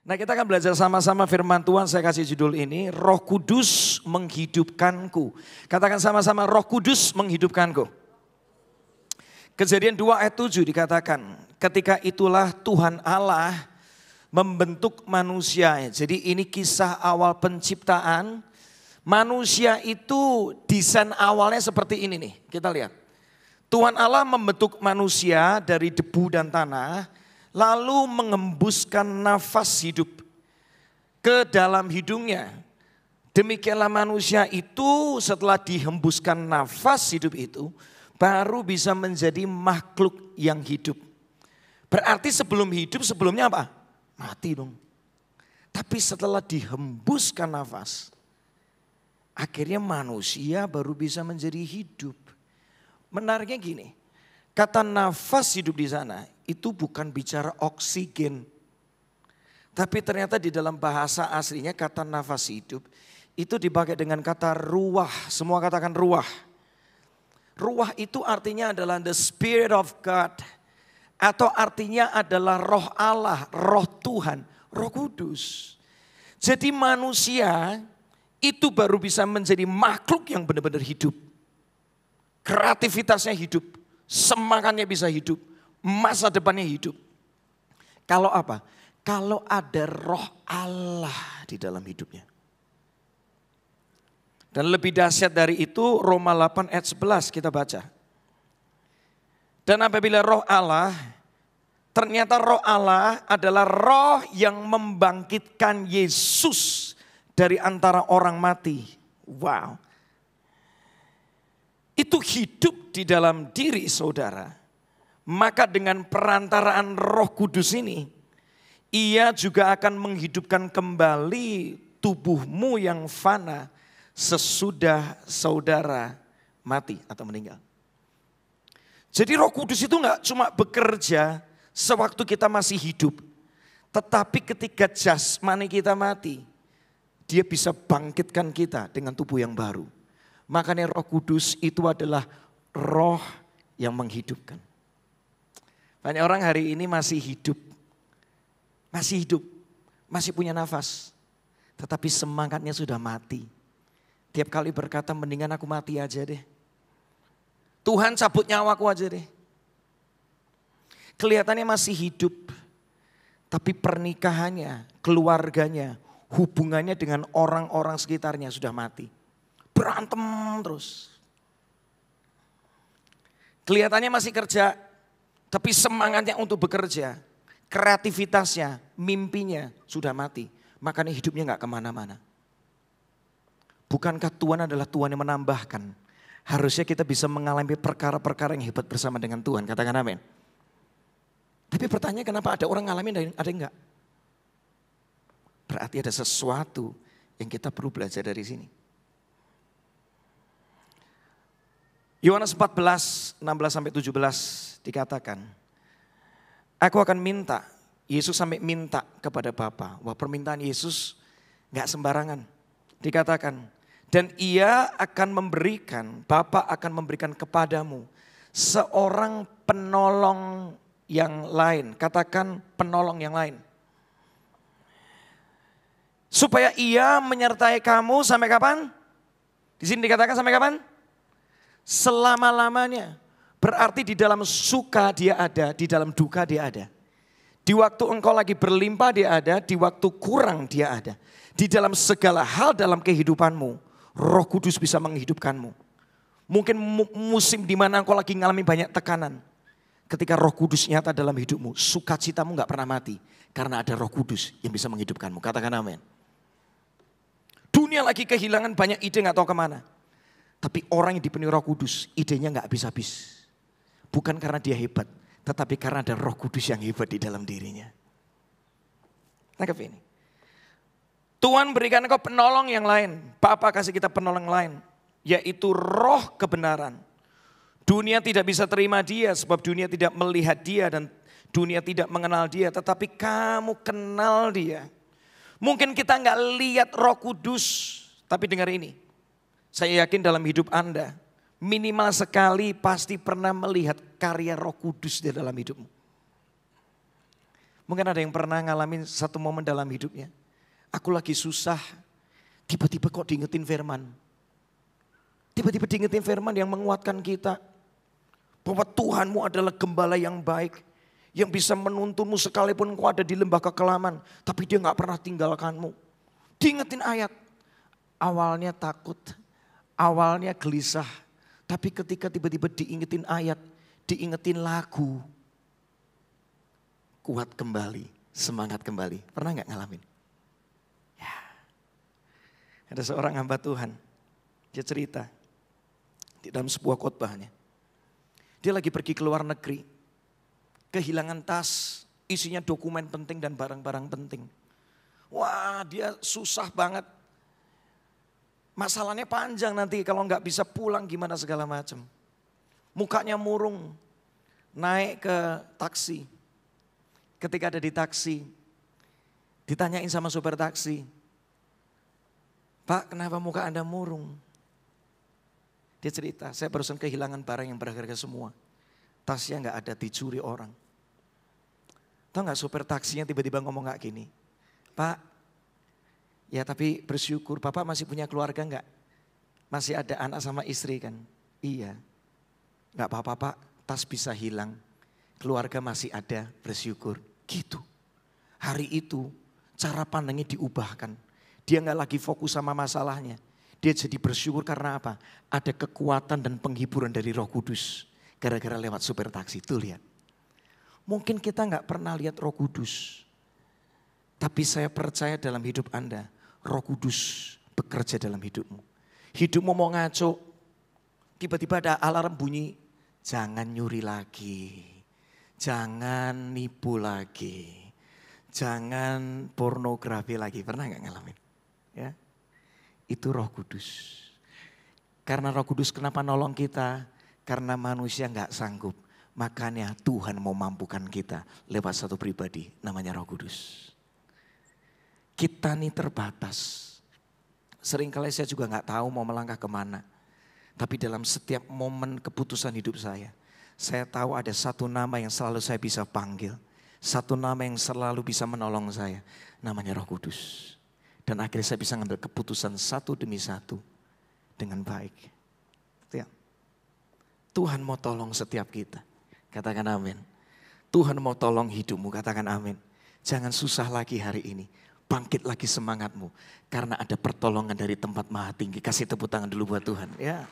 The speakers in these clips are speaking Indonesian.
Nah, kita akan belajar sama-sama firman Tuhan. Saya kasih judul ini, Roh Kudus menghidupkanku. Katakan sama-sama, Roh Kudus menghidupkanku. Kejadian 2 ayat 7 dikatakan, ketika itulah Tuhan Allah membentuk manusia. Jadi ini kisah awal penciptaan. Manusia itu desain awalnya seperti ini nih, kita lihat. Tuhan Allah membentuk manusia dari debu dan tanah, lalu mengembuskan nafas hidup ke dalam hidungnya. Demikianlah manusia itu setelah dihembuskan nafas hidup itu, baru bisa menjadi makhluk yang hidup. Berarti sebelum hidup, sebelumnya apa? Mati dong. Tapi setelah dihembuskan nafas, akhirnya manusia baru bisa menjadi hidup. Menariknya gini, kata nafas hidup di sana itu bukan bicara oksigen. Tapi ternyata di dalam bahasa aslinya kata nafas hidup itu dipakai dengan kata ruah. Semua katakan ruah. Ruah itu artinya adalah the spirit of God. Atau artinya adalah roh Allah, roh Tuhan, Roh Kudus. Jadi manusia itu baru bisa menjadi makhluk yang benar-benar hidup. Kreativitasnya hidup, semangatnya bisa hidup, masa depannya hidup. Kalau apa? Kalau ada roh Allah di dalam hidupnya. Dan lebih dahsyat dari itu Roma 8 ayat 11 kita baca. Dan apabila roh Allah, ternyata roh Allah adalah roh yang membangkitkan Yesus dari antara orang mati. Wow. Itu hidup di dalam diri saudara. Maka dengan perantaraan Roh Kudus ini, ia juga akan menghidupkan kembali tubuhmu yang fana sesudah saudara mati atau meninggal. Jadi Roh Kudus itu enggak cuma bekerja sewaktu kita masih hidup. Tetapi ketika jasmani kita mati, dia bisa bangkitkan kita dengan tubuh yang baru. Makanya Roh Kudus itu adalah roh yang menghidupkan. Banyak orang hari ini masih hidup, masih punya nafas. Tetapi semangatnya sudah mati. Tiap kali berkata mendingan aku mati aja deh. Tuhan cabut nyawaku aja deh. Kelihatannya masih hidup. Tapi pernikahannya, keluarganya, hubungannya dengan orang-orang sekitarnya sudah mati. Berantem terus. Kelihatannya masih kerja, tapi semangatnya untuk bekerja, kreativitasnya, mimpinya sudah mati. Makanya hidupnya gak kemana-mana. Bukankah Tuhan adalah Tuhan yang menambahkan? Harusnya kita bisa mengalami perkara-perkara yang hebat bersama dengan Tuhan. Katakan amin. Tapi pertanyaan kenapa ada orang ngalamin dan ada yang enggak? Berarti ada sesuatu yang kita perlu belajar dari sini. Yohanes 14, 16-17 dikatakan, aku akan minta, Yesus sampai minta kepada Bapa. Wah, permintaan Yesus gak sembarangan. Dikatakan, dan ia akan memberikan, Bapa akan memberikan kepadamu seorang penolong yang lain. Katakan penolong yang lain. Supaya ia menyertai kamu sampai kapan? Di sini dikatakan sampai kapan? Selama-lamanya. Berarti di dalam suka dia ada, di dalam duka dia ada. Di waktu engkau lagi berlimpah dia ada, di waktu kurang dia ada. Di dalam segala hal dalam kehidupanmu, Roh Kudus bisa menghidupkanmu. Mungkin musim di mana engkau lagi ngalami banyak tekanan. Ketika Roh Kudus nyata dalam hidupmu, sukacitamu gak pernah mati. Karena ada Roh Kudus yang bisa menghidupkanmu. Katakan amin. Dunia lagi kehilangan banyak ide gak tahu kemana. Tapi orang yang dipenuhi Roh Kudus, idenya gak habis-habis. Bukan karena dia hebat, tetapi karena ada Roh Kudus yang hebat di dalam dirinya. Tangkap ini. Tuhan berikan engkau penolong yang lain. Bapa kasih kita penolong lain. Yaitu roh kebenaran. Dunia tidak bisa terima dia sebab dunia tidak melihat dia dan dunia tidak mengenal dia. Tetapi kamu kenal dia. Mungkin kita gak lihat Roh Kudus, tapi dengar ini. Saya yakin dalam hidup Anda, minimal sekali pasti pernah melihat karya Roh Kudus di dalam hidupmu. Mungkin ada yang pernah ngalamin satu momen dalam hidupnya. Aku lagi susah, tiba-tiba kok diingetin firman. Tiba-tiba diingetin firman yang menguatkan kita. Bahwa Tuhanmu adalah gembala yang baik. Yang bisa menuntunmu sekalipun kau ada di lembah kekelaman. Tapi dia gak pernah tinggalkanmu. Diingetin ayat. Awalnya takut, awalnya gelisah. Tapi ketika tiba-tiba diingetin ayat, diingetin lagu. Kuat kembali, semangat kembali. Pernah gak ngalamin? Ya. Ada seorang hamba Tuhan, dia cerita di dalam sebuah khotbahnya. Dia lagi pergi ke luar negeri, kehilangan tas, isinya dokumen penting dan barang-barang penting. Wah, dia susah banget. Masalahnya panjang nanti kalau nggak bisa pulang gimana segala macam. Mukanya murung, naik ke taksi. Ketika ada di taksi, ditanyain sama supir taksi, Pak, kenapa muka Anda murung? Dia cerita, saya barusan kehilangan barang yang berharga semua. Tasnya nggak ada, dicuri orang. Tahu nggak supir taksinya tiba-tiba ngomong nggak gini, Pak, ya tapi bersyukur, Bapak masih punya keluarga nggak? Masih ada anak sama istri kan? Iya. Nggak apa-apa Pak, tas bisa hilang. Keluarga masih ada, bersyukur. Gitu. Hari itu cara pandangnya diubahkan. Dia nggak lagi fokus sama masalahnya. Dia jadi bersyukur karena apa? Ada kekuatan dan penghiburan dari Roh Kudus. Gara-gara lewat supir taksi. Tuh lihat. Mungkin kita nggak pernah lihat Roh Kudus. Tapi saya percaya dalam hidup Anda, Roh Kudus bekerja dalam hidupmu. Hidupmu mau ngaco, tiba-tiba ada alarm bunyi. Jangan nyuri lagi. Jangan nipu lagi. Jangan pornografi lagi. Pernah gak ngalamin? Ya, itu Roh Kudus. Karena Roh Kudus kenapa nolong kita? Karena manusia gak sanggup. Makanya Tuhan mau mampukan kita lewat satu pribadi namanya Roh Kudus. Kita nih terbatas. Seringkali saya juga gak tahu mau melangkah kemana. Tapi dalam setiap momen keputusan hidup saya tahu ada satu nama yang selalu saya bisa panggil. Satu nama yang selalu bisa menolong saya. Namanya Roh Kudus. Dan akhirnya saya bisa ngambil keputusan satu demi satu. Dengan baik. Ya. Tuhan mau tolong setiap kita. Katakan amin. Tuhan mau tolong hidupmu. Katakan amin. Jangan susah lagi hari ini. Bangkit lagi semangatmu. Karena ada pertolongan dari tempat maha tinggi. Kasih tepuk tangan dulu buat Tuhan. Ya.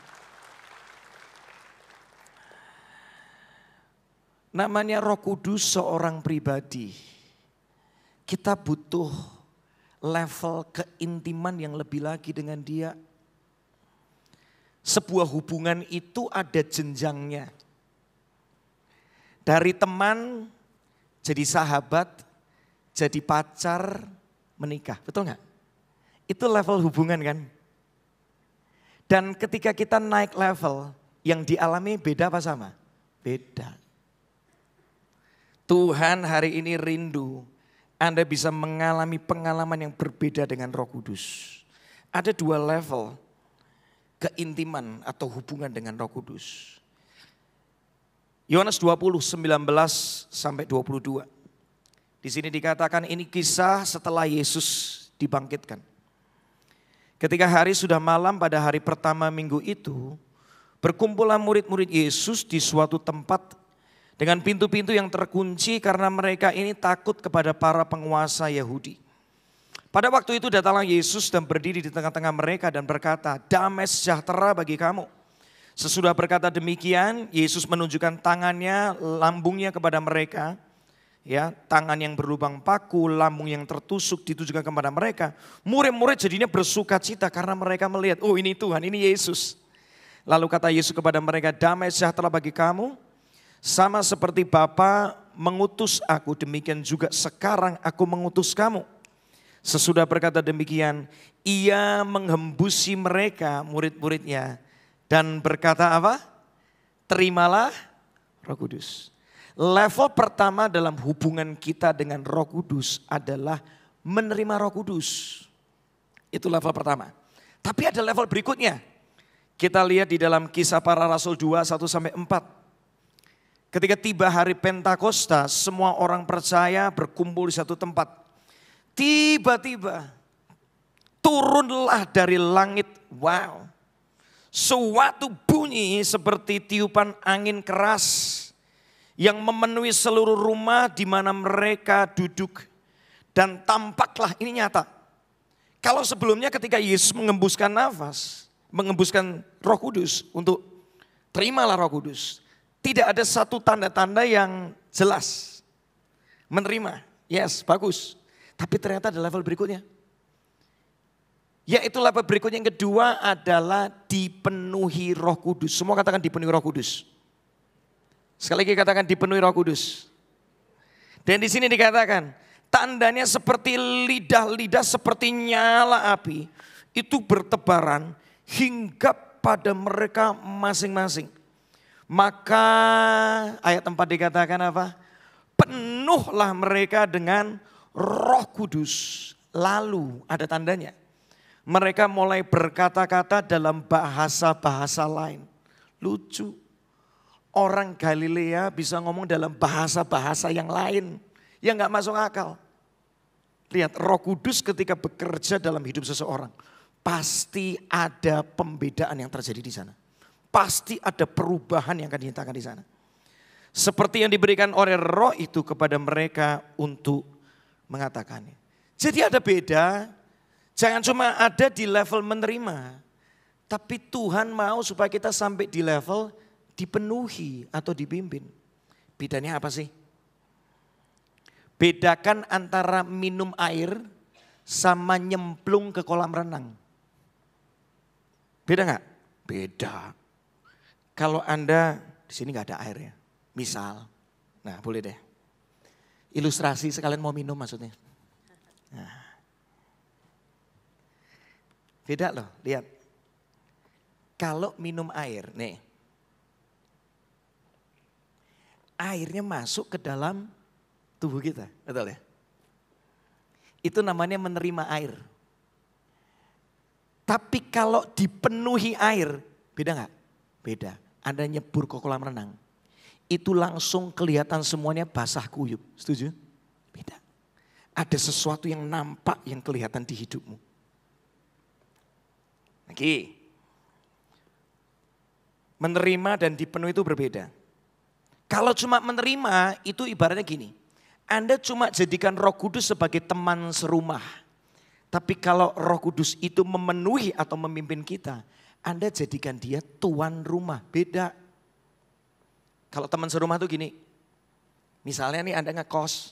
Namanya Roh Kudus seorang pribadi. Kita butuh level keintiman yang lebih lagi dengan dia. Sebuah hubungan itu ada jenjangnya. Dari teman jadi sahabat, jadi pacar, menikah. Betul nggak? Itu level hubungan kan? Dan ketika kita naik level, yang dialami beda apa sama? Beda. Tuhan hari ini rindu Anda bisa mengalami pengalaman yang berbeda dengan Roh Kudus. Ada dua level keintiman atau hubungan dengan Roh Kudus. Yohanes 20, 19 sampai 22. Di sini dikatakan ini kisah setelah Yesus dibangkitkan. Ketika hari sudah malam pada hari pertama minggu itu, berkumpullah murid-murid Yesus di suatu tempat dengan pintu-pintu yang terkunci karena mereka ini takut kepada para penguasa Yahudi. Pada waktu itu datanglah Yesus dan berdiri di tengah-tengah mereka dan berkata, damai sejahtera bagi kamu. Sesudah berkata demikian, Yesus menunjukkan tangannya, lambungnya kepada mereka. Ya, tangan yang berlubang paku, lambung yang tertusuk ditujukan kepada mereka. Murid-murid jadinya bersuka cita karena mereka melihat, oh ini Tuhan, ini Yesus. Lalu kata Yesus kepada mereka, damai sejahtera bagi kamu. Sama seperti Bapa mengutus aku, demikian juga sekarang aku mengutus kamu. Sesudah berkata demikian, ia menghembusi mereka, murid-muridnya. Dan berkata apa? Terimalah Roh Kudus. Level pertama dalam hubungan kita dengan Roh Kudus adalah menerima Roh Kudus. Itu level pertama. Tapi ada level berikutnya. Kita lihat di dalam Kisah Para Rasul 2, 1-4. Ketika tiba hari Pentakosta, semua orang percaya berkumpul di satu tempat. Tiba-tiba turunlah dari langit, wow, suatu bunyi seperti tiupan angin keras yang memenuhi seluruh rumah di mana mereka duduk. Dan tampaklah, ini nyata. Kalau sebelumnya ketika Yesus mengembuskan nafas, mengembuskan Roh Kudus untuk terimalah Roh Kudus. Tidak ada satu tanda-tanda yang jelas. Menerima, yes, bagus. Tapi ternyata ada level berikutnya. Yaitu level berikutnya yang kedua adalah dipenuhi Roh Kudus. Semua katakan dipenuhi Roh Kudus. Sekali lagi katakan dipenuhi Roh Kudus. Dan di sini dikatakan tandanya seperti lidah-lidah seperti nyala api. Itu bertebaran hingga pada mereka masing-masing. Maka ayat 4 dikatakan apa? Penuhlah mereka dengan Roh Kudus. Lalu ada tandanya. Mereka mulai berkata-kata dalam bahasa-bahasa lain. Lucu. Orang Galilea bisa ngomong dalam bahasa-bahasa yang lain. Yang gak masuk akal. Lihat, Roh Kudus ketika bekerja dalam hidup seseorang. Pasti ada pembedaan yang terjadi di sana. Pasti ada perubahan yang akan dinyatakan di sana. Seperti yang diberikan oleh Roh itu kepada mereka untuk mengatakannya. Jadi ada beda. Jangan cuma ada di level menerima. Tapi Tuhan mau supaya kita sampai di level dipenuhi atau dipimpin. Bedanya apa sih? Bedakan antara minum air sama nyemplung ke kolam renang. Beda nggak? Beda. Kalau Anda di sini nggak ada air ya, misal, nah boleh deh. Ilustrasi sekalian mau minum maksudnya. Nah. Beda loh, lihat. Kalau minum air, nih. Airnya masuk ke dalam tubuh kita, betul ya? Itu namanya menerima air. Tapi kalau dipenuhi air, beda nggak? Beda. Anda nyebur ke kolam renang, itu langsung kelihatan semuanya basah kuyup. Setuju? Beda. Ada sesuatu yang nampak yang kelihatan di hidupmu. Lagi. Menerima dan dipenuhi itu berbeda. Kalau cuma menerima itu ibaratnya gini. Anda cuma jadikan Roh Kudus sebagai teman serumah. Tapi kalau Roh Kudus itu memenuhi atau memimpin kita, Anda jadikan dia tuan rumah. Beda. Kalau teman serumah tuh gini. Misalnya nih Anda ngekos.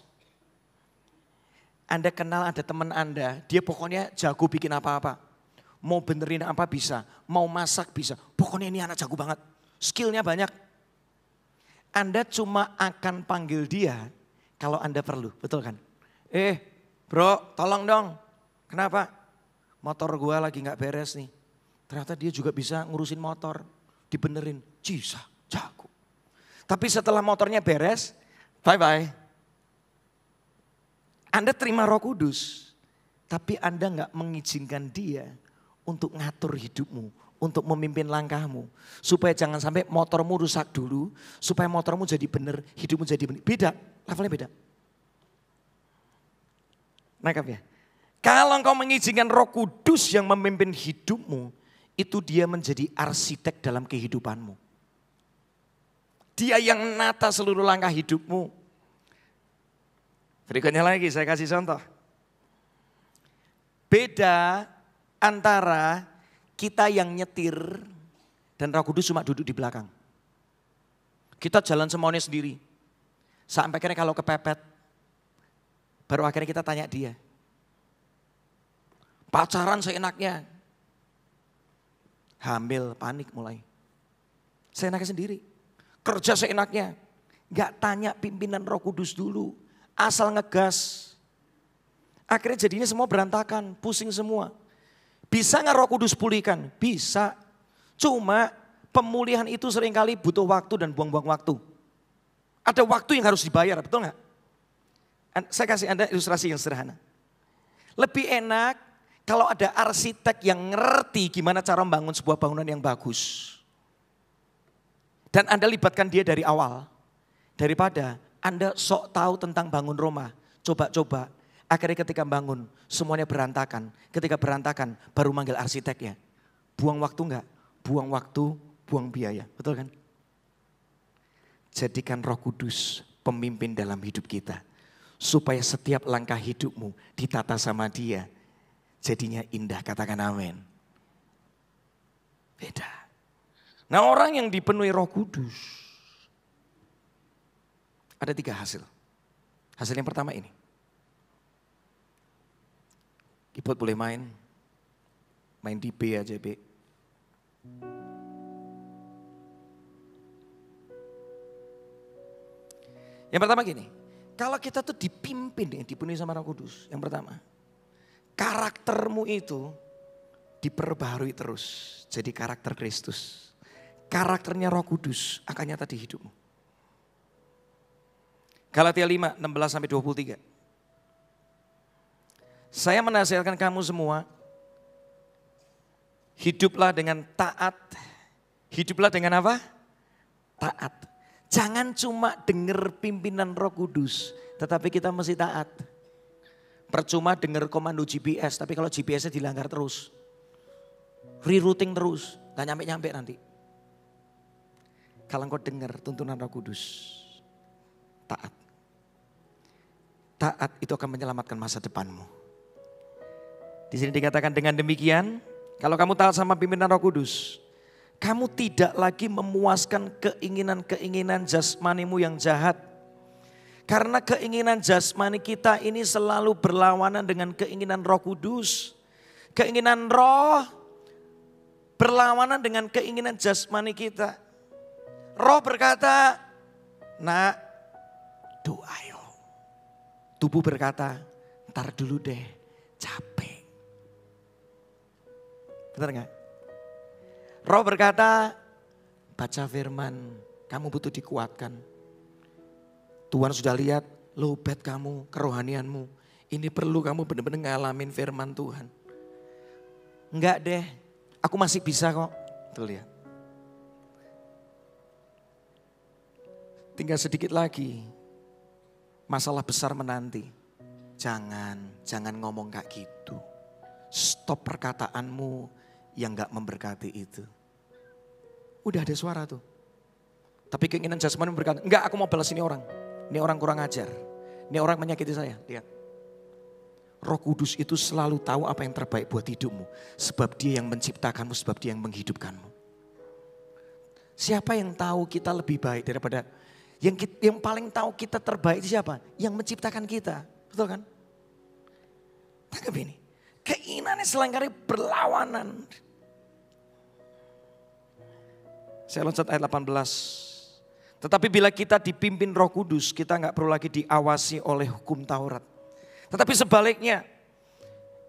Anda kenal ada teman Anda, dia pokoknya jago bikin apa-apa. Mau benerin apa bisa, mau masak bisa. Pokoknya ini anak jago banget, skillnya banyak. Anda cuma akan panggil dia kalau Anda perlu, betul kan? Bro tolong dong, kenapa? Motor gua lagi gak beres nih. Ternyata dia juga bisa ngurusin motor, dibenerin, bisa, jago. Tapi setelah motornya beres, bye-bye. Anda terima Roh Kudus, tapi Anda gak mengizinkan dia untuk ngatur hidupmu, untuk memimpin langkahmu. Supaya jangan sampai motormu rusak dulu, supaya motormu jadi benar, hidupmu jadi benar. Beda, levelnya beda. Nangkap ya? Kalau engkau mengizinkan Roh Kudus yang memimpin hidupmu, itu dia menjadi arsitek dalam kehidupanmu. Dia yang menata seluruh langkah hidupmu. Berikutnya lagi saya kasih contoh. Beda antara kita yang nyetir dan Roh Kudus cuma duduk di belakang. Kita jalan semaunya sendiri. Sampai akhirnya kalau kepepet, baru akhirnya kita tanya dia. Pacaran seenaknya. Hamil, panik mulai. Seenaknya sendiri. Kerja seenaknya. Gak tanya pimpinan Roh Kudus dulu. Asal ngegas. Akhirnya jadinya semua berantakan, pusing semua. Bisa gak Roh Kudus pulihkan? Bisa. Cuma pemulihan itu seringkali butuh waktu dan buang-buang waktu. Ada waktu yang harus dibayar, betul gak? Saya kasih Anda ilustrasi yang sederhana. Lebih enak kalau ada arsitek yang ngerti gimana cara membangun sebuah bangunan yang bagus. Dan Anda libatkan dia dari awal. Daripada Anda sok tahu tentang bangun rumah. Coba-coba. Akhirnya ketika bangun semuanya berantakan. Ketika berantakan baru manggil arsiteknya. Buang waktu enggak? Buang waktu, buang biaya. Betul kan? Jadikan Roh Kudus pemimpin dalam hidup kita. Supaya setiap langkah hidupmu ditata sama Dia. Jadinya indah, katakan amin. Beda. Nah, orang yang dipenuhi Roh Kudus. Ada 3 hasil. Hasil yang pertama ini. Keyboard boleh main. Main di B aja, B. Yang pertama gini. Kalau kita tuh dipimpin, dipenuhi sama Roh Kudus. Yang pertama. Karaktermu itu diperbaharui terus. Jadi karakter Kristus. Karakternya Roh Kudus akan nyata di hidupmu. Galatia 5, 16-23. Saya menasihatkan kamu semua. Hiduplah dengan taat. Hiduplah dengan apa? Taat. Jangan cuma dengar pimpinan Roh Kudus. Tetapi kita mesti taat. Percuma dengar komando GPS. Tapi kalau GPS-nya dilanggar terus. Rerouting terus. Gak nyampe-nyampe nanti. Kalau engkau dengar tuntunan Roh Kudus. Taat. Taat itu akan menyelamatkan masa depanmu. Di sini dikatakan dengan demikian. Kalau kamu taat sama pimpinan Roh Kudus. Kamu tidak lagi memuaskan keinginan-keinginan jasmanimu yang jahat. Karena keinginan jasmani kita ini selalu berlawanan dengan keinginan Roh Kudus. Keinginan roh berlawanan dengan keinginan jasmani kita. Roh berkata, nak, doa yo. Tubuh berkata, ntar dulu deh, capek. Benar gak? Roh berkata, baca firman, kamu butuh dikuatkan. Tuhan sudah lihat lowbat kamu, kerohanianmu. Ini perlu kamu benar-benar ngalamin firman Tuhan. Enggak deh, aku masih bisa kok. Tuh lihat. Tinggal sedikit lagi, masalah besar menanti. Jangan ngomong kayak gitu. Stop perkataanmu yang gak memberkati itu. Udah ada suara tuh. Tapi keinginan jasmani berkata, enggak, aku mau balas ini orang. Ini orang kurang ajar. Ini orang menyakiti saya. Lihat. Roh Kudus itu selalu tahu apa yang terbaik buat hidupmu. Sebab Dia yang menciptakanmu, sebab Dia yang menghidupkanmu. Siapa yang tahu kita lebih baik daripada yang paling tahu kita terbaik siapa? Yang menciptakan kita. Betul kan? Tangkap ini. Keinginannya selangkali berlawanan. Saya loncat ayat 18. Tetapi bila kita dipimpin Roh Kudus, kita nggak perlu lagi diawasi oleh hukum Taurat. Tetapi sebaliknya,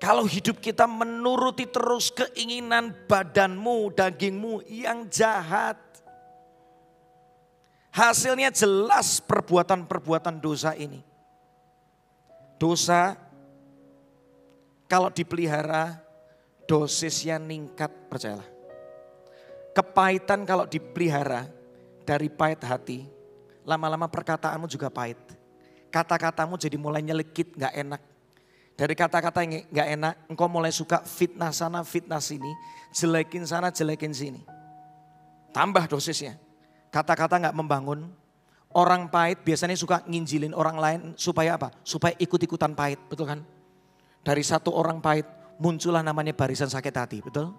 kalau hidup kita menuruti terus keinginan badanmu, dagingmu yang jahat. Hasilnya jelas perbuatan-perbuatan dosa ini. Dosa kalau dipelihara dosisnya ningkat, percayalah. Kepahitan kalau dipelihara dari pahit hati, lama-lama perkataanmu juga pahit. Kata-katamu jadi mulai nyelekit, gak enak. Dari kata-kata yang gak enak, engkau mulai suka fitnah sana, fitnah sini. Jelekin sana, jelekin sini. Tambah dosisnya. Kata-kata gak membangun. Orang pahit biasanya suka nginjilin orang lain supaya apa? Supaya ikut-ikutan pahit, betul kan? Dari satu orang pahit muncullah namanya barisan sakit hati, betul?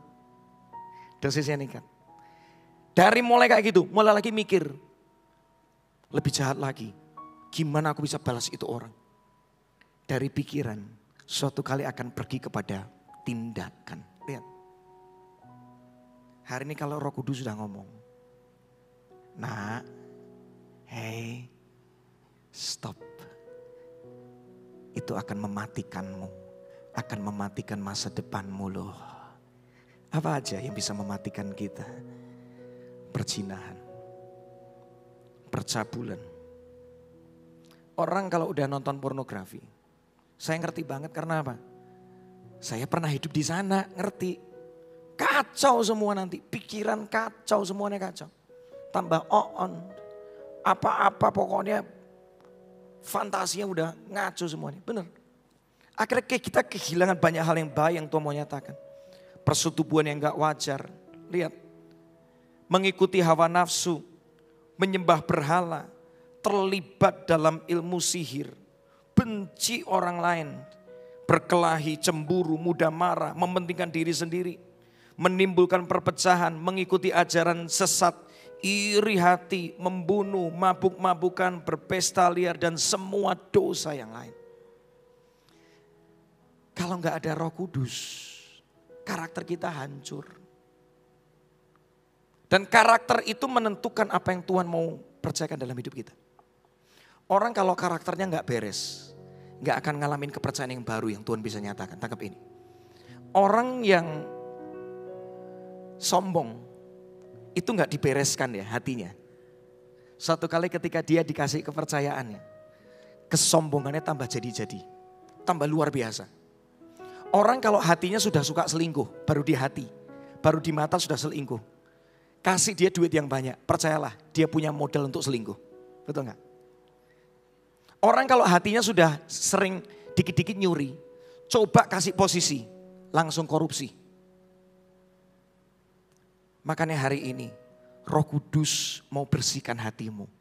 Dosisnya nih kan. Dari mulai kayak gitu, mulai lagi mikir. Lebih jahat lagi. Gimana aku bisa balas itu orang? Dari pikiran, suatu kali akan pergi kepada tindakan. Lihat. Hari ini kalau Roh Kudus sudah ngomong. Nah, hey, stop. Itu akan mematikanmu. Akan mematikan masa depanmu loh. Apa aja yang bisa mematikan kita? Perzinahan, percabulan. Orang kalau udah nonton pornografi, saya ngerti banget karena apa? Saya pernah hidup di sana, ngerti. Kacau semua nanti, pikiran kacau, semuanya kacau. Tambah on, apa-apa pokoknya fantasinya udah ngaco semuanya. Benar. Akhirnya kita kehilangan banyak hal yang baik yang Tuhan mau nyatakan. Persetubuhan yang gak wajar. Lihat. Mengikuti hawa nafsu. Menyembah berhala. Terlibat dalam ilmu sihir. Benci orang lain. Berkelahi, cemburu, mudah marah. Mementingkan diri sendiri. Menimbulkan perpecahan. Mengikuti ajaran sesat. Iri hati, membunuh, mabuk-mabukan, berpesta liar. Dan semua dosa yang lain. Kalau nggak ada Roh Kudus, karakter kita hancur. Dan karakter itu menentukan apa yang Tuhan mau percayakan dalam hidup kita. Orang kalau karakternya nggak beres, nggak akan ngalamin kepercayaan yang baru yang Tuhan bisa nyatakan. Tangkap ini. Orang yang sombong itu nggak dibereskan ya hatinya. Suatu kali ketika dia dikasih kepercayaannya, kesombongannya tambah jadi-jadi, tambah luar biasa. Orang kalau hatinya sudah suka selingkuh, baru di hati, baru di mata sudah selingkuh. Kasih dia duit yang banyak, percayalah dia punya modal untuk selingkuh. Betul nggak? Orang kalau hatinya sudah sering dikit-dikit nyuri, coba kasih posisi, langsung korupsi. Makanya hari ini Roh Kudus mau bersihkan hatimu,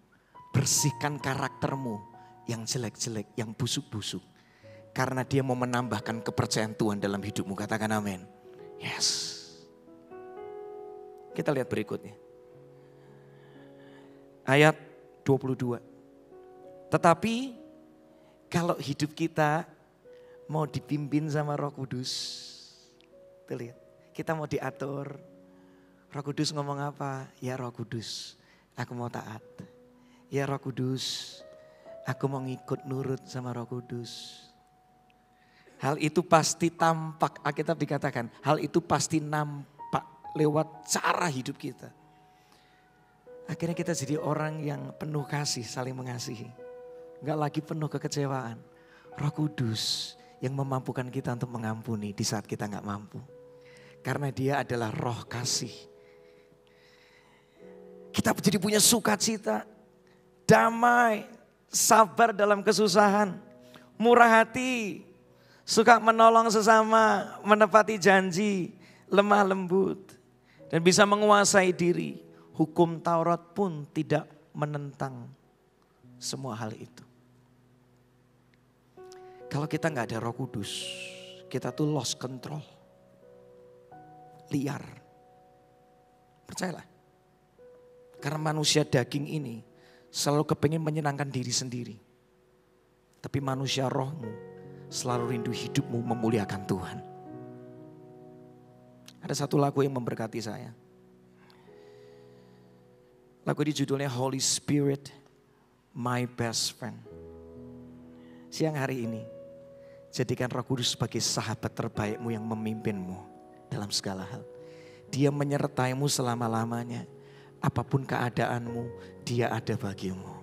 bersihkan karaktermu yang jelek-jelek, yang busuk-busuk. Karena dia mau menambahkan kepercayaan Tuhan dalam hidupmu, katakan amin. Yes. Kita lihat berikutnya. Ayat 22. Tetapi kalau hidup kita mau dipimpin sama Roh Kudus. Tuh lihat, kita mau diatur. Roh Kudus ngomong apa? Ya Roh Kudus, aku mau taat. Ya Roh Kudus, aku mau ngikut nurut sama Roh Kudus. Hal itu pasti tampak, Alkitab dikatakan, hal itu pasti nampak lewat cara hidup kita. Akhirnya kita jadi orang yang penuh kasih, saling mengasihi. Enggak lagi penuh kekecewaan. Roh Kudus yang memampukan kita untuk mengampuni di saat kita enggak mampu. Karena dia adalah roh kasih. Kita jadi punya sukacita, damai, sabar dalam kesusahan, murah hati, suka menolong sesama, menepati janji, lemah lembut, dan bisa menguasai diri. Hukum Taurat pun tidak menentang semua hal itu. Kalau kita nggak ada Roh Kudus, kita tuh lost control, liar. Percayalah, karena manusia daging ini selalu kepingin menyenangkan diri sendiri. Tapi manusia rohmu selalu rindu hidupmu memuliakan Tuhan. Ada satu lagu yang memberkati saya. Lagu ini judulnya Holy Spirit, My Best Friend. Siang hari ini, jadikan Roh Kudus sebagai sahabat terbaikmu yang memimpinmu dalam segala hal. Dia menyertaimu selama-lamanya. Apapun keadaanmu, dia ada bagimu.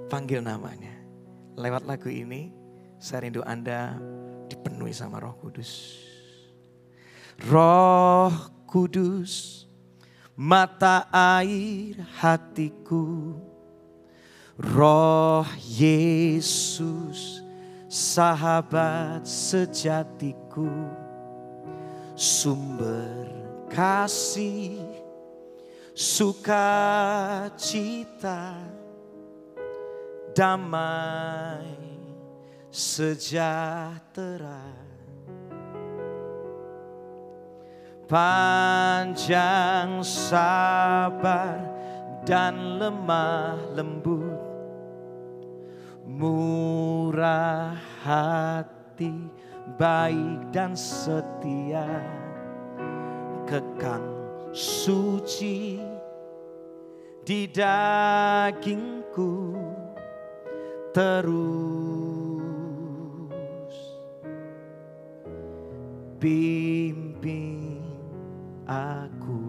Panggil namanya. Lewat lagu ini, saya rindu Anda dipenuhi sama Roh Kudus. Roh Kudus, mata air hatiku. Roh Yesus, sahabat sejatiku. Sumber kasih, sukacita, damai, sejahtera. Panjang sabar dan lemah lembut, murah hati, baik dan setia, kekang suci di dagingku terus bimbing aku.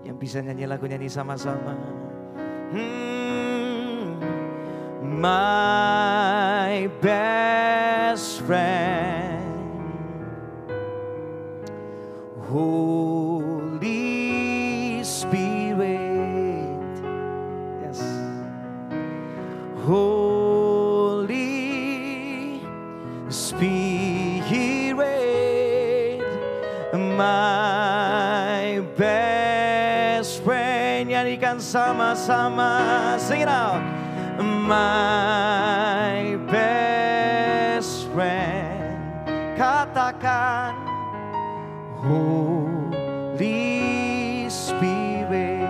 Yang bisa nyanyi lagu nyanyi sama-sama. My best friend, Holy Spirit, My best friend. Nyanyikan sama-sama. Sing it out. My best friend. Katakan Holy Spirit.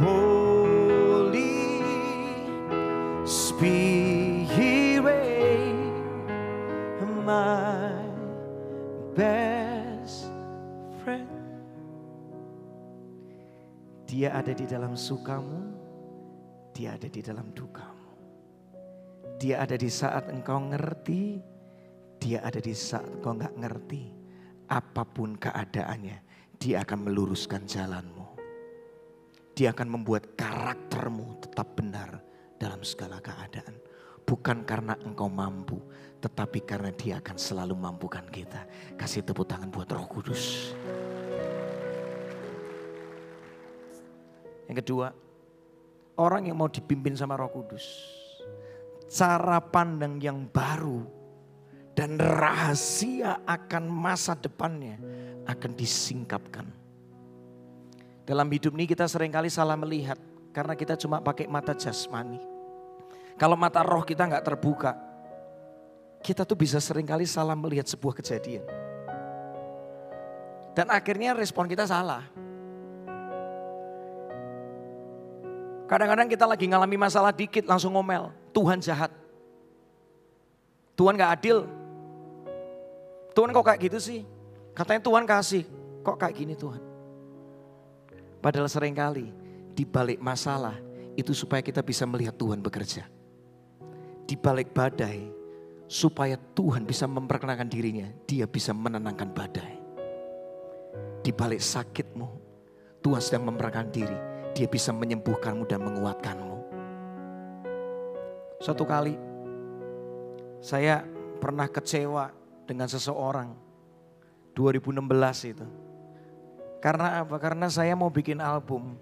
Holy Spirit. My best friend. Dia ada di dalam sukamu, dia ada di dalam dukamu. Dia ada di saat engkau ngerti, dia ada di saat engkau gak ngerti. Apapun keadaannya, dia akan meluruskan jalanmu. Dia akan membuat karaktermu tetap benar dalam segala keadaan. Bukan karena engkau mampu, tetapi karena dia akan selalu mampukan kita. Kasih tepuk tangan buat Roh Kudus. Yang kedua, orang yang mau dipimpin sama Roh Kudus, cara pandang yang baru dan rahasia akan masa depannya akan disingkapkan. Dalam hidup ini kita seringkali salah melihat karena kita cuma pakai mata jasmani. Kalau mata roh kita gak terbuka, kita tuh bisa seringkali salah melihat sebuah kejadian. Dan akhirnya respon kita salah. Kadang-kadang kita lagi ngalami masalah dikit langsung ngomel, Tuhan jahat. Tuhan gak adil. Tuhan kok kayak gitu sih? Katanya Tuhan kasih, kok kayak gini Tuhan? Padahal seringkali di balik masalah itu supaya kita bisa melihat Tuhan bekerja. Di balik badai supaya Tuhan bisa memperkenalkan dirinya, dia bisa menenangkan badai. Di balik sakitmu, Tuhan sedang memperkenalkan diri, dia bisa menyembuhkanmu dan menguatkanmu. Suatu kali saya pernah kecewa dengan seseorang 2016 itu. Karena apa? Karena saya mau bikin album.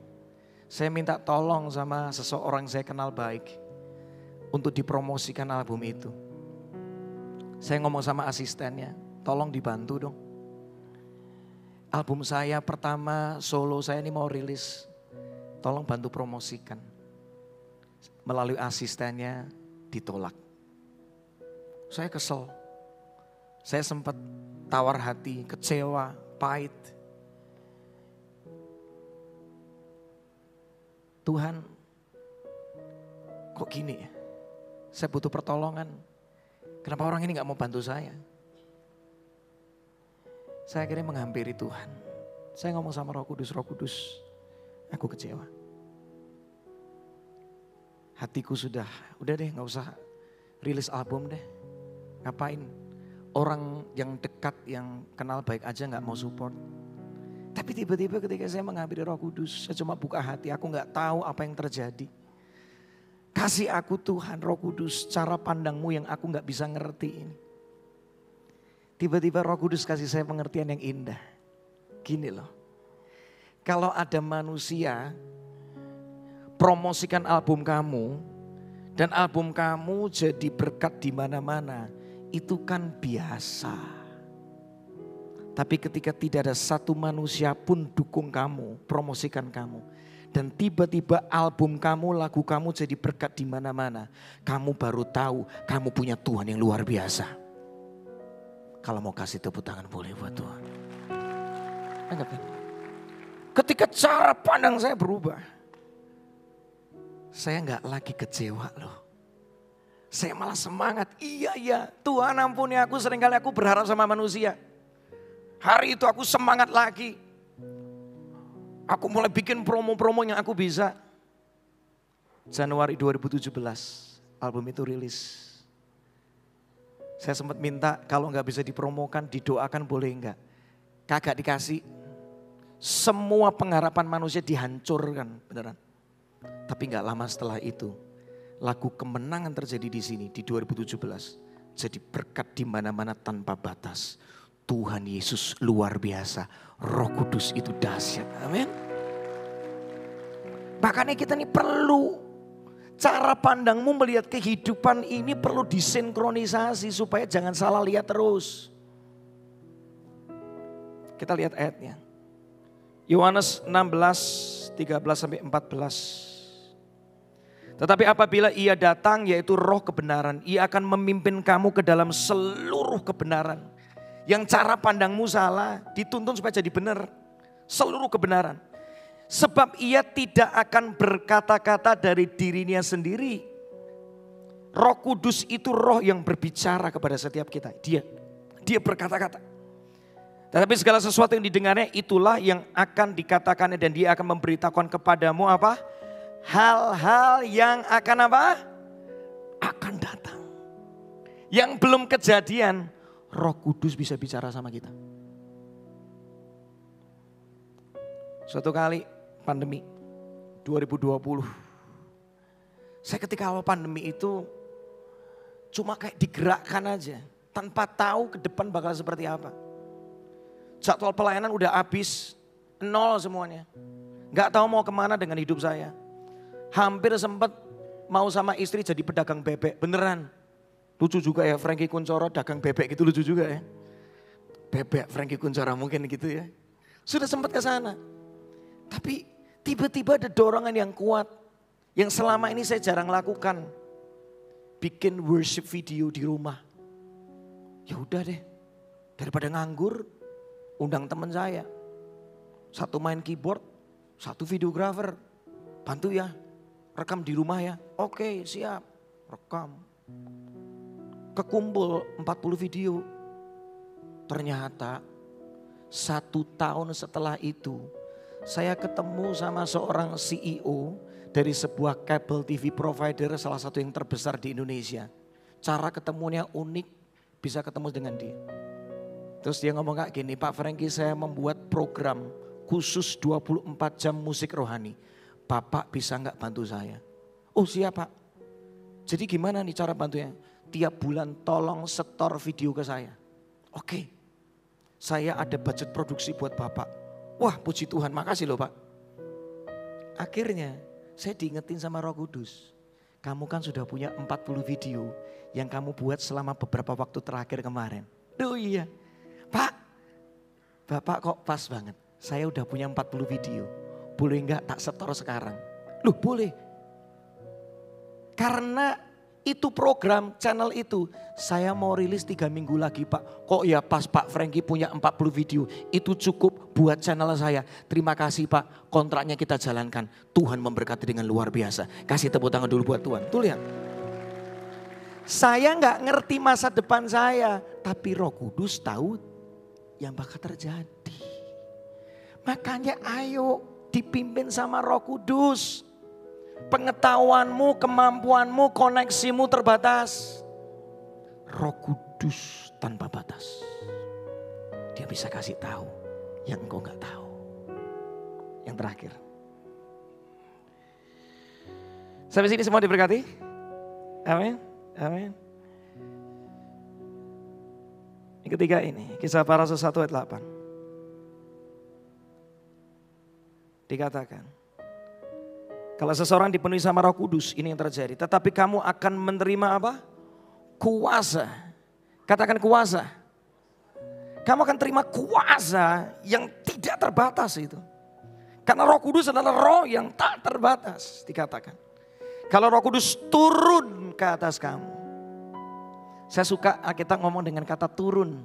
Saya minta tolong sama seseorang saya kenal baik untuk dipromosikan album itu. Saya ngomong sama asistennya, tolong dibantu dong. Album saya pertama solo saya ini mau rilis, tolong bantu promosikan. Melalui asistennya ditolak. Saya kesel. Saya sempat tawar hati, kecewa, pahit. Tuhan, kok gini ya? Saya butuh pertolongan. Kenapa orang ini gak mau bantu saya? Saya akhirnya menghampiri Tuhan. Saya ngomong sama Roh Kudus, aku kecewa. Hatiku udah deh gak usah rilis album deh. Ngapain? Orang yang dekat, yang kenal baik aja gak mau support. Tapi tiba-tiba ketika saya menghampiri Roh Kudus, saya cuma buka hati, aku gak tahu apa yang terjadi. Kasih aku Tuhan Roh Kudus, cara pandangmu yang aku gak bisa ngerti ini. Tiba-tiba Roh Kudus kasih saya pengertian yang indah. Gini loh, kalau ada manusia promosikan album kamu dan album kamu jadi berkat di mana-mana, itu kan biasa. Tapi ketika tidak ada satu manusia pun dukung kamu, promosikan kamu, dan tiba-tiba album kamu, lagu kamu jadi berkat di mana-mana, kamu baru tahu kamu punya Tuhan yang luar biasa. Kalau mau kasih tepuk tangan boleh buat Tuhan. Anggap kan? Ketika cara pandang saya berubah, saya nggak lagi kecewa loh. Saya malah semangat. Iya Tuhan ampuni aku, seringkali aku berharap sama manusia. Hari itu aku semangat lagi. Aku mulai bikin promo-promo yang aku bisa. Januari 2017 album itu rilis. Saya sempat minta kalau nggak bisa dipromokan, didoakan boleh enggak. Kagak dikasih. Semua pengharapan manusia dihancurkan beneran. Tapi nggak lama setelah itu, lagu kemenangan terjadi di sini di 2017. Jadi berkat di mana-mana tanpa batas. Tuhan Yesus luar biasa. Roh Kudus itu dahsyat. Amin. Makanya kita ini perlu Cara pandangmu melihat kehidupan ini perlu disinkronisasi supaya jangan salah lihat terus. Kita lihat ayatnya. Yohanes 16, 13-14. Tetapi apabila ia datang yaitu roh kebenaran, ia akan memimpin kamu ke dalam seluruh kebenaran. Yang cara pandangmu salah, dituntun supaya jadi benar. Seluruh kebenaran. Sebab ia tidak akan berkata-kata dari dirinya sendiri. Roh Kudus itu roh yang berbicara kepada setiap kita. Dia berkata-kata. Tetapi segala sesuatu yang didengarnya itulah yang akan dikatakannya dan dia akan memberitahukan kepadamu apa? Hal-hal yang akan apa? Akan datang. Yang belum kejadian, Roh Kudus bisa bicara sama kita. Suatu kali pandemi 2020. Saya ketika awal pandemi itu cuma kayak digerakkan aja. Tanpa tahu ke depan bakal seperti apa. Jadwal pelayanan udah habis, nol semuanya. Gak tahu mau kemana dengan hidup saya. Hampir sempat mau sama istri jadi pedagang bebek, beneran. Lucu juga ya, Frankie Kuncoro dagang bebek gitu lucu juga ya. Bebek Frankie Kuncoro mungkin gitu ya. Sudah sempat ke sana. Tapi tiba-tiba ada dorongan yang kuat. Yang selama ini saya jarang lakukan. Bikin worship video di rumah. Ya udah deh, daripada nganggur, undang teman saya. Satu main keyboard, satu videographer. Bantu ya, rekam di rumah ya. Oke siap, rekam. Kekumpul 40 video. Ternyata 1 tahun setelah itu, saya ketemu sama seorang CEO dari sebuah kabel TV provider salah satu yang terbesar di Indonesia. Cara ketemunya unik, bisa ketemu dengan dia. Terus dia ngomong kayak gini, Pak Frankie saya membuat program khusus 24 jam musik rohani. Bapak bisa nggak bantu saya? Oh siap Pak. Jadi gimana nih cara bantunya? Tiap bulan tolong setor video ke saya. Oke, saya ada budget produksi buat Bapak. Wah puji Tuhan, makasih loh Pak. Akhirnya saya diingetin sama Roh Kudus. Kamu kan sudah punya 40 video yang kamu buat selama beberapa waktu terakhir kemarin. Duh iya, Pak, Bapak kok pas banget. Saya udah punya 40 video, boleh enggak tak setor sekarang? Loh boleh. Karena itu program channel itu saya mau rilis 3 minggu lagi Pak. Kok ya pas Pak Frankie punya 40 video. Itu cukup buat channel saya. Terima kasih Pak, kontraknya kita jalankan. Tuhan memberkati dengan luar biasa. Kasih tepuk tangan dulu buat Tuhan. Tuh lihat. Saya gak ngerti masa depan saya. Tapi Roh Kudus tahu yang bakal terjadi. Makanya ayo dipimpin sama Roh Kudus. Pengetahuanmu, kemampuanmu, koneksimu terbatas. Roh Kudus tanpa batas. Dia bisa kasih tahu yang engkau gak tahu. Yang terakhir. Sampai sini semua diberkati? Amin. Amin. Yang ketiga ini, Kisah Para Rasul 1 ayat 8. Dikatakan, kalau seseorang dipenuhi sama Roh Kudus, ini yang terjadi. Tetapi kamu akan menerima apa? Kuasa. Katakan kuasa. Kamu akan terima kuasa yang tidak terbatas itu. Karena Roh Kudus adalah roh yang tak terbatas, dikatakan. Kalau Roh Kudus turun ke atas kamu. Saya suka kita ngomong dengan kata turun.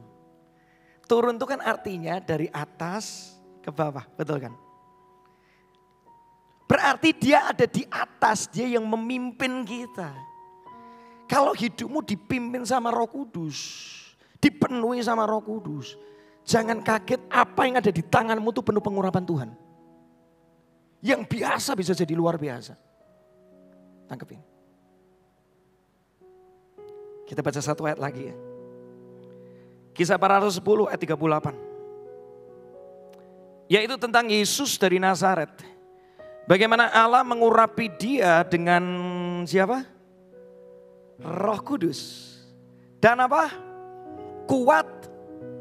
Turun itu kan artinya dari atas ke bawah, betul kan? Berarti dia ada di atas, dia yang memimpin kita. Kalau hidupmu dipimpin sama Roh Kudus, dipenuhi sama Roh Kudus, jangan kaget apa yang ada di tanganmu itu penuh pengurapan Tuhan. Yang biasa bisa jadi luar biasa. Tangkepin. Kita baca satu ayat lagi ya. Kisah Para Rasul 10 ayat 38. Yaitu tentang Yesus dari Nazaret. Bagaimana Allah mengurapi dia dengan siapa? Roh Kudus. Dan apa?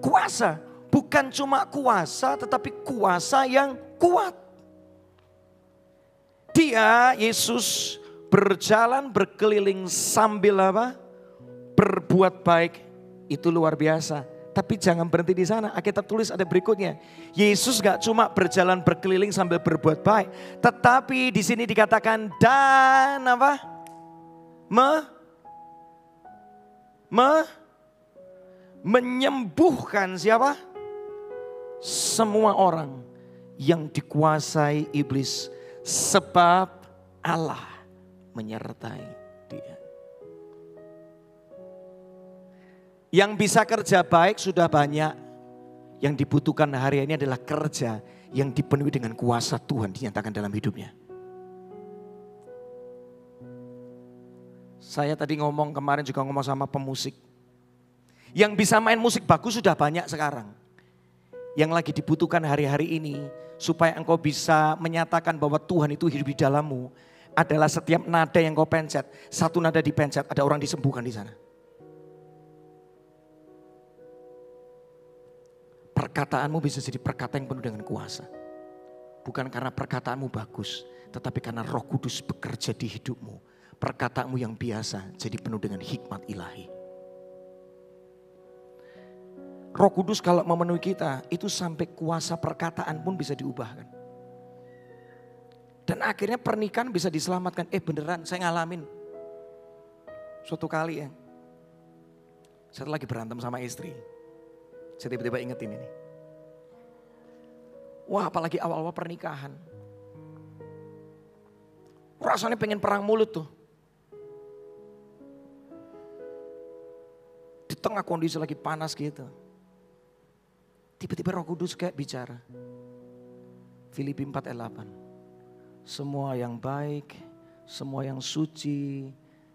Kuasa. Bukan cuma kuasa tetapi kuasa yang kuat. Dia, Yesus, Berjalan berkeliling sambil apa? Berbuat baik. Itu luar biasa. Tapi jangan berhenti di sana. Alkitab tulis ada berikutnya. Yesus gak cuma berjalan berkeliling sambil berbuat baik. Tetapi di sini dikatakan dan apa? Menyembuhkan siapa? Semua orang yang dikuasai iblis. Sebab Allah menyertai dia. Yang bisa kerja baik sudah banyak. Yang dibutuhkan hari ini adalah kerja yang dipenuhi dengan kuasa Tuhan dinyatakan dalam hidupnya. Saya tadi kemarin juga ngomong sama pemusik. Yang bisa main musik bagus sudah banyak sekarang. Yang lagi dibutuhkan hari-hari ini supaya engkau bisa menyatakan bahwa Tuhan itu hidup di dalammu adalah setiap nada yang kau pencet, satu nada dipencet ada orang disembuhkan di sana. Perkataanmu bisa jadi perkataan yang penuh dengan kuasa. Bukan karena perkataanmu bagus, tetapi karena Roh Kudus bekerja di hidupmu. Perkataanmu yang biasa jadi penuh dengan hikmat ilahi. Roh Kudus kalau memenuhi kita, itu sampai kuasa perkataan pun bisa diubahkan. Dan akhirnya pernikahan bisa diselamatkan. Beneran saya ngalamin. Suatu kali ya, saya lagi berantem sama istri. Saya tiba-tiba ingetin ini. Wah, apalagi awal-awal pernikahan. Rasanya pengen perang mulut tuh. Di tengah kondisi lagi panas gitu. Tiba-tiba Roh Kudus kayak bicara. Filipi 4 ayat 8. Semua yang baik, semua yang suci,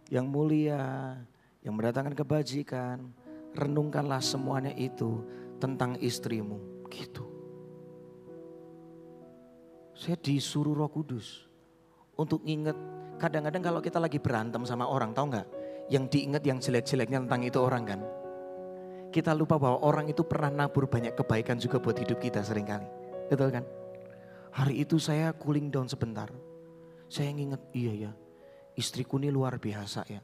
yang mulia, yang mendatangkan kebajikan, renungkanlah semuanya itu tentang istrimu. Gitu. Saya disuruh Roh Kudus untuk ingat. Kadang-kadang kalau kita lagi berantem sama orang, tahu nggak? Yang diingat yang jelek-jeleknya tentang itu orang kan. Kita lupa bahwa orang itu pernah nabur banyak kebaikan juga buat hidup kita seringkali. Betul kan? Hari itu saya cooling down sebentar. Saya nginget, iya ya, istriku ini luar biasa ya.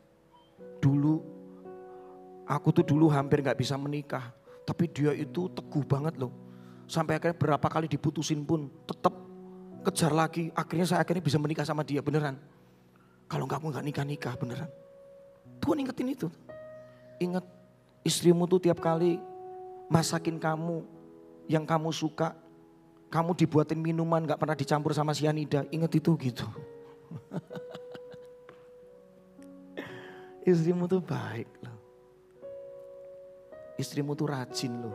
Aku tuh dulu hampir gak bisa menikah. Tapi dia itu teguh banget loh. Sampai akhirnya berapa kali diputusin pun tetap kejar lagi. Akhirnya saya bisa menikah sama dia beneran. Kalau kamu gak nikah-nikah beneran. Tuhan ingetin itu. Ingat istrimu tuh tiap kali masakin kamu yang kamu suka. Kamu dibuatin minuman gak pernah dicampur sama sianida. Ingat itu gitu. Istrimu tuh baik loh. Istrimu tuh rajin loh.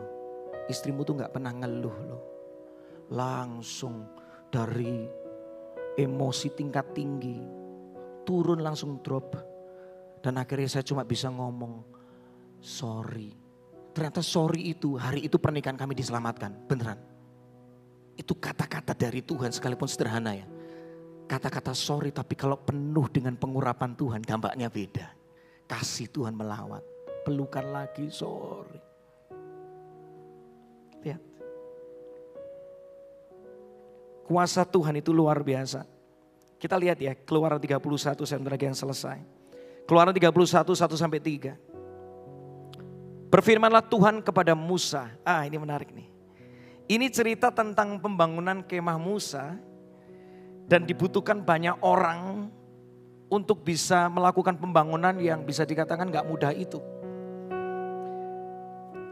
Istrimu tuh gak pernah ngeluh loh. Langsung dari emosi tingkat tinggi. Turun langsung drop. Dan akhirnya saya cuma bisa ngomong sorry. Ternyata sorry itu, hari itu pernikahan kami diselamatkan. Beneran. Itu kata-kata dari Tuhan sekalipun sederhana ya. Kata-kata sorry tapi kalau penuh dengan pengurapan Tuhan dampaknya beda. Kasih Tuhan melawat. Pelukan lagi, sorry. Lihat. Kuasa Tuhan itu luar biasa. Kita lihat ya, Keluaran 31 sebentar lagi yang selesai. Keluaran 31, 1-3. Berfirmanlah Tuhan kepada Musa. Ini menarik nih. Ini cerita tentang pembangunan kemah Musa. Dan dibutuhkan banyak orang untuk bisa melakukan pembangunan yang bisa dikatakan gak mudah itu.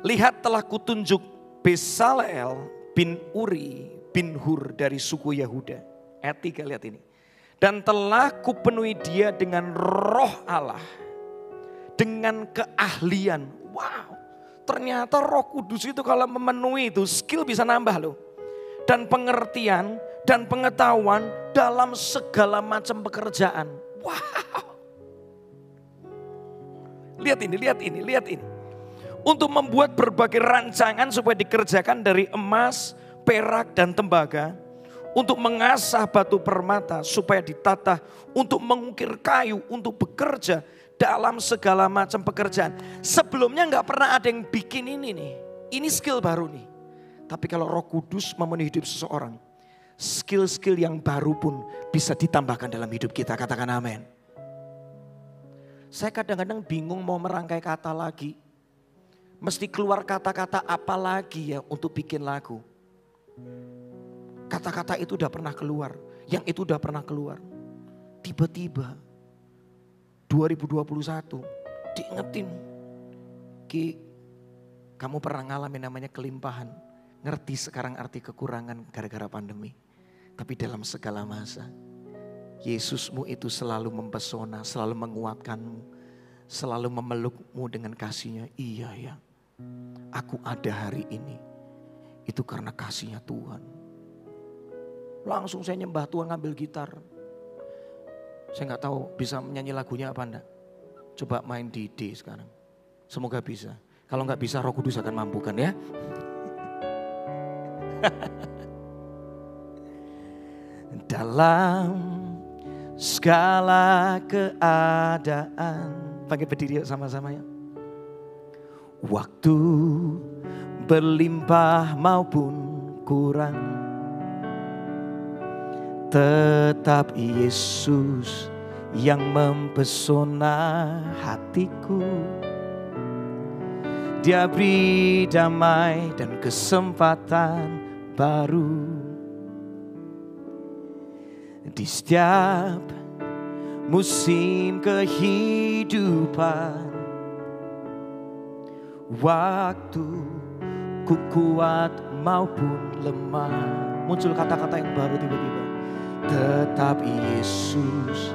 Lihat telah kutunjuk Bezalel bin Uri bin Hur dari suku Yehuda. Ayat 3 lihat ini. Dan telah kupenuhi dia dengan roh Allah. Dengan keahlian. Wow. Ternyata Roh Kudus itu kalau memenuhi itu skill bisa nambah loh. Dan pengertian dan pengetahuan dalam segala macam pekerjaan. Wow. Lihat ini. Untuk membuat berbagai rancangan supaya dikerjakan dari emas, perak dan tembaga. Untuk mengasah batu permata supaya ditata. Untuk mengukir kayu, untuk bekerja dalam segala macam pekerjaan. Sebelumnya gak pernah ada yang bikin ini nih. Ini skill baru nih. Tapi kalau Roh Kudus memenuhi hidup seseorang. Skill-skill yang baru pun bisa ditambahkan dalam hidup kita. Katakan amin. Saya kadang-kadang bingung mau merangkai kata lagi. Mesti keluar kata-kata apa lagi ya untuk bikin lagu. Kata-kata itu udah pernah keluar. Yang itu udah pernah keluar. Tiba-tiba 2021 diingetin. Ki, kamu pernah ngalamin namanya kelimpahan. Ngerti sekarang arti kekurangan gara-gara pandemi. Tapi dalam segala masa, Yesusmu itu selalu mempesona, selalu menguatkanmu, selalu memelukmu dengan kasih-Nya. Iya ya, aku ada hari ini, itu karena kasih-Nya Tuhan. Langsung saya nyembah Tuhan, ngambil gitar. Saya nggak tahu bisa menyanyi lagunya apa enggak. Coba main di D sekarang. Semoga bisa. Kalau nggak bisa Roh Kudus akan mampukan ya. Dalam segala keadaan. Pakai berdiri yuk sama-sama ya. Waktu berlimpah maupun kurang, tetap Yesus yang mempesona hatiku. Dia beri damai dan kesempatan baru. Di setiap musim kehidupan, waktu ku kuat maupun lemah. Muncul kata-kata yang baru tiba-tiba. Tetap Yesus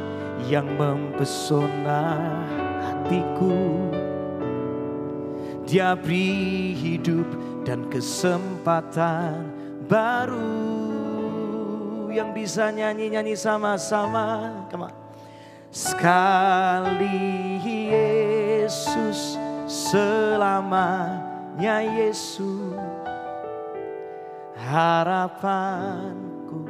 yang mempesona hatiku. Dia beri hidup dan kesempatan baru. Yang bisa nyanyi-nyanyi sama-sama. Come on. Sekali Yesus, selamanya Yesus. Harapanku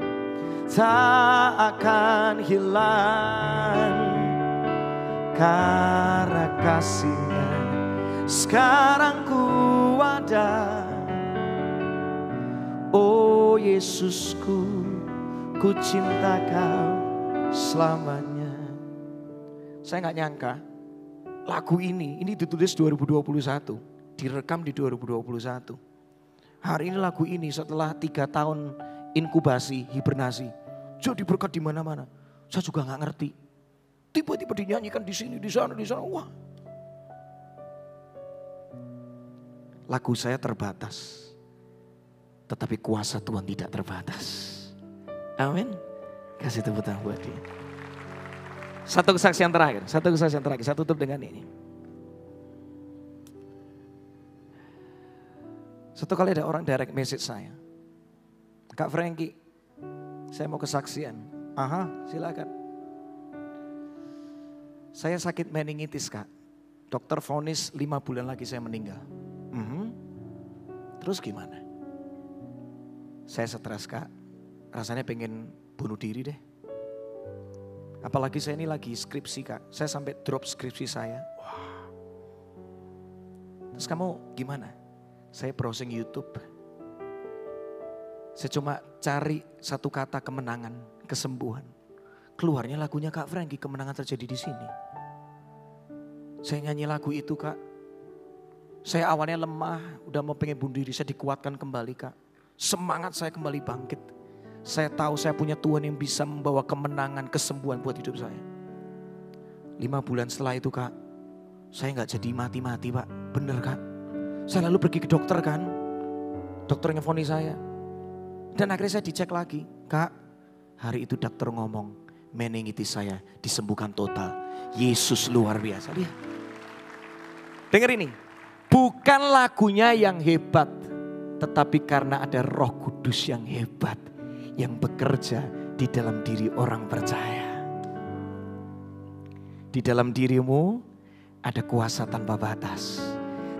tak akan hilang, karena kasih-Nya sekarang ku ada. Oh Yesusku, ku cinta Kau selamanya. Saya gak nyangka lagu ini ditulis 2021, direkam di 2021. Hari ini lagu ini setelah 3 tahun inkubasi, hibernasi, jadi berkat di mana-mana. Saya juga gak ngerti. Tiba-tiba dinyanyikan di sini, di sana, wah. Lagu saya terbatas, tetapi kuasa Tuhan tidak terbatas. Amin. Kasih tepuk tangan buat dia. Satu kesaksian terakhir. Saya tutup dengan ini. Satu kali ada orang direct message saya. Kak Frankie, saya mau kesaksian. Aha, silakan. Saya sakit meningitis Kak. Dokter vonis 5 bulan lagi saya meninggal. Terus gimana? Saya stres Kak. Rasanya pengen bunuh diri deh. Apalagi saya ini lagi skripsi Kak. Saya sampai drop skripsi saya. Wah. Terus kamu gimana? Saya browsing YouTube. Saya cuma cari satu kata kemenangan, kesembuhan. Keluarnya lagunya Kak Frankie, kemenangan terjadi di sini. Saya nyanyi lagu itu Kak. Saya awalnya lemah, udah mau pengen bunuh diri, saya dikuatkan kembali Kak. Semangat saya kembali bangkit. Saya tahu saya punya Tuhan yang bisa membawa kemenangan, kesembuhan buat hidup saya. 5 bulan setelah itu Kak, saya gak jadi mati-mati Pak, bener Kak. Saya lalu pergi ke dokter kan, dokternya vonis saya. Dan akhirnya saya dicek lagi, Kak hari itu dokter ngomong, meningitis saya disembuhkan total. Yesus luar biasa. Lihat. Dengar ini, bukan lagunya yang hebat, tetapi karena ada Roh Kudus yang hebat, yang bekerja di dalam diri orang percaya. Di dalam dirimu ada kuasa tanpa batas.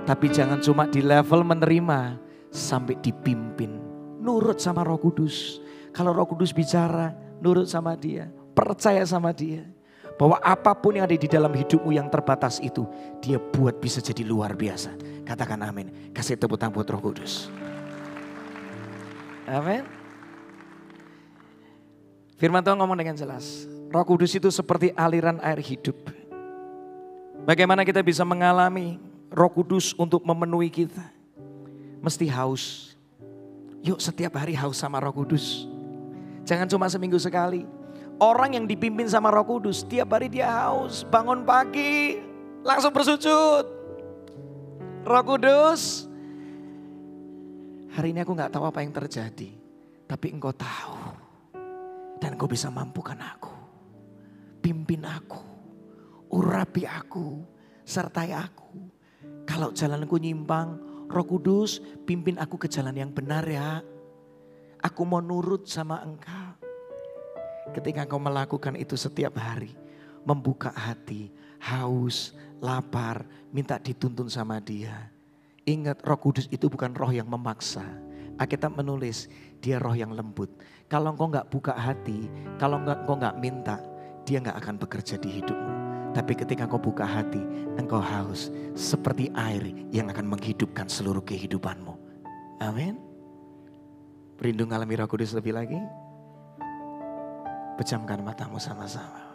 Tapi jangan cuma di level menerima, sampai dipimpin. Nurut sama Roh Kudus. Kalau Roh Kudus bicara, nurut sama Dia. Percaya sama Dia. Bahwa apapun yang ada di dalam hidupmu yang terbatas itu, Dia buat bisa jadi luar biasa. Katakan amin. Kasih tepuk tangan buat Roh Kudus. Amin. Firman Tuhan ngomong dengan jelas. Roh Kudus itu seperti aliran air hidup. Bagaimana kita bisa mengalami Roh Kudus untuk memenuhi kita? Mesti haus. Yuk setiap hari haus sama Roh Kudus. Jangan cuma seminggu sekali. Orang yang dipimpin sama Roh Kudus, tiap hari dia haus. Bangun pagi, langsung bersujud. Roh Kudus, hari ini aku gak tahu apa yang terjadi. Tapi Engkau tahu. Dan Engkau bisa mampukan aku. Pimpin aku. Urapi aku. Sertai aku. Kalau jalanku nyimpang, Roh Kudus pimpin aku ke jalan yang benar ya. Aku mau nurut sama Engkau. Ketika Engkau melakukan itu setiap hari. Membuka hati, haus, lapar, minta dituntun sama Dia. Ingat Roh Kudus itu bukan roh yang memaksa. Alkitab menulis dia roh yang lembut. Kalau engkau gak buka hati, kalau engkau gak minta, dia gak akan bekerja di hidupmu. Tapi ketika engkau buka hati, engkau haus seperti air yang akan menghidupkan seluruh kehidupanmu. Amin. Rindu ngalami Roh Kudus lebih lagi? Pejamkan matamu sama-sama.